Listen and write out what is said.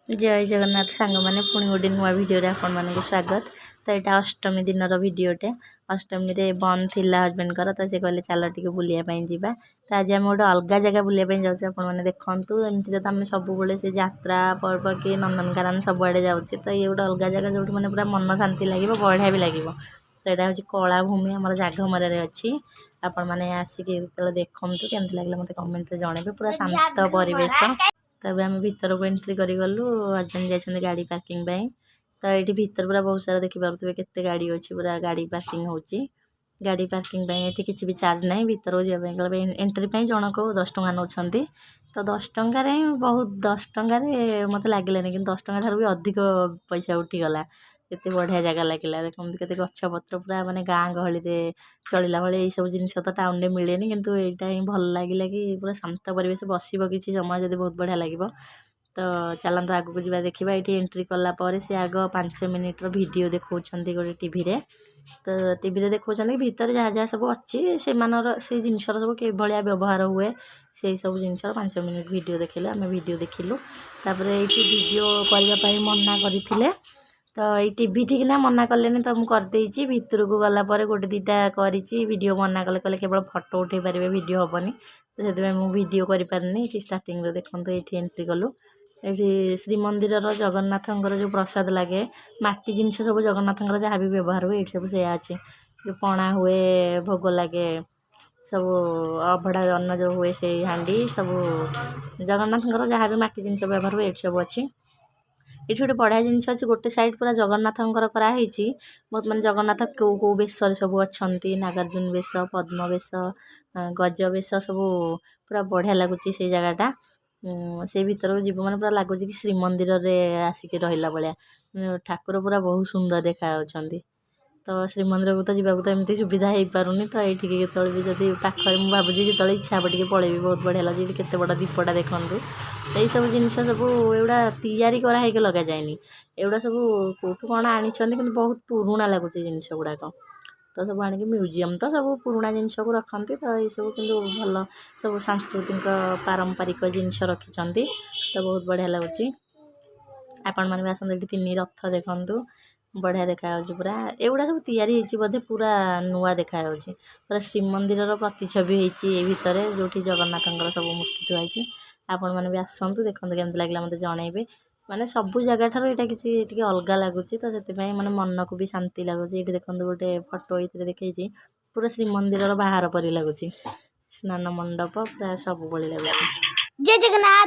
जय जगन्नाथ सांग मैंने पुणी गोटे नुआ भिडियो आपण मानक स्वागत। तो यहाँ अष्टमी दिन भिडियोटे अष्टमी रे बंद थिला हजबैंड तो से कहले चल टे बुलायापी जावा। तो आज आम गोटे अलग जगह बुलायापी जाऊँ आपने देखूँ एमती तो आम सब से यात्रा पर्व कि नंदनकानन सबुआड़े जाऊँचे। तो ये गोटे अलग जगह जो मैंने पूरा मन शांति लगे बढ़िया भी लगे। तो यहाँ हूँ कलाभूमि आम जाघमरारे अच्छी आपण मैंने आसिक देखूँ केमती लगे मत कमेंट जन पूरा शांत परिवेश। तब आम भीतर को एंट्री करूँ हजबैंड जाइए गाड़ी पार्किंग। तो ये भीतर पूरा बहुत सारा देखिपे केते गाड़ी अच्छी पूरा गाड़ी पार्किंग होची। गाड़ी पार्किंग ये किसी भी चार्ज ना भीतर को जावाई एंट्री जनक 10 टଙ୍କା नौकरी। तो 10 टंकार बहुत 10 टंकार मत लगे कि 10 टଙ୍କା ठार भी अधिक पैसा उठीगला। केते बढ़िया जगह लगे देखो केते गछपत्र पूरा माने गाँ गहली चलला भाई यही सब जिन तो टाउन में मिले किंतु यहाँ ही भल लगे कि पूरा शांत परिवेश बसब कि समय जब बहुत बढ़िया लगे। तो चलते आगू जावा देखा ये एंट्री कलापर से आग 5 मिनिट्र वीडियो देखा गोटे टीवी रे। तो टीवी रे देखा कि भितर जहाँ जहाँ सब अच्छी से जिनसर सब कि भाया व्यवहार हुए से सब जिन 5 मिनिट वीडियो देखले आम वीडियो देखिलु। तापर ये वीडियो करने मना करते तो ये टीवी ठीक ना मना कले तो मुझे करदे भितर को गलापर गोटे दीटा करीडियो मना कले कहले केवल फोटो उठे पारे वीडियो हेनी। तो से मुझे वीडियो करें ये स्टार्टिंग देखो ये एंट्री कलु। ये श्रीमंदिर जगन्नाथ जो प्रसाद लगे माटी जिनस सब जगन्नाथ जहाँ भी व्यवहार हुए ये सब से अच्छे जो पणा हुए भोग लगे सब अभड़ा अन्न जो हुए से हांडी सब जगन्नाथ जहाँ भी माटी जिनस व्यवहार हुए ये सब अच्छी। ये गोटे बढ़िया जिनस अच्छी गोटे साइड पूरा जगन्नाथ कराई बहुत मानते जगन्नाथ कौ कौ बेश सब अच्छा नागार्जुन बेश पद्म बेश गज बेश सब पूरा बढ़िया लगुच से जगहटा। से भीतर को जीव मैंने पूरा लगुच कि श्रीमंदिर रे आसिक रहा भाया ठाकुर पूरा बहुत सुंदर देखा। तो श्रीमंदिर को तो जावाक तो एमती सुविधा हो पारुनी। तो ये केतल भी जब पाखे मुझे भावुँ जो इच्छा हम टे पलैबी बहुत बढ़िया लगे केते बड़ा दीपटा देखूँ। यही सब जिनस सब एगुड़ा तैयारी कराई लगा जाए एगुड़ा सब कौटू कौन आनी कि बहुत पुराणा लगुच जिनस गुड़ाक। तो सब आनिक म्यूजियम तो सब पुराणा जिनस को रखती। तो ये सब कि भल सब सांस्कृतिक पारंपरिक जिनस रखिंट तो बहुत बढ़िया लगुच। आपण मैंने आसते 3 रथ देखु बढ़िया देखा पूरा एगुड़ा सब तैयारी बोधे पूरा नुआ देखा पूरा श्रीमंदिर प्रतिछवि होती भितर जो जगन्नाथ सब मूर्ति थुआई। आपण मैंने भी आसतु देखते केमती लगे मत जनइबे माने सबू जगह ठार यहाँ किसी अलग लगुच। तो से मैंने मन को भी शांति लगुच। ये देखते गोटे फोटो ये देखी पूरा श्रीमंदिर बाहर परी लगुच स्नान मंडप प्राय सब लगुच। जय जगन्नाथ।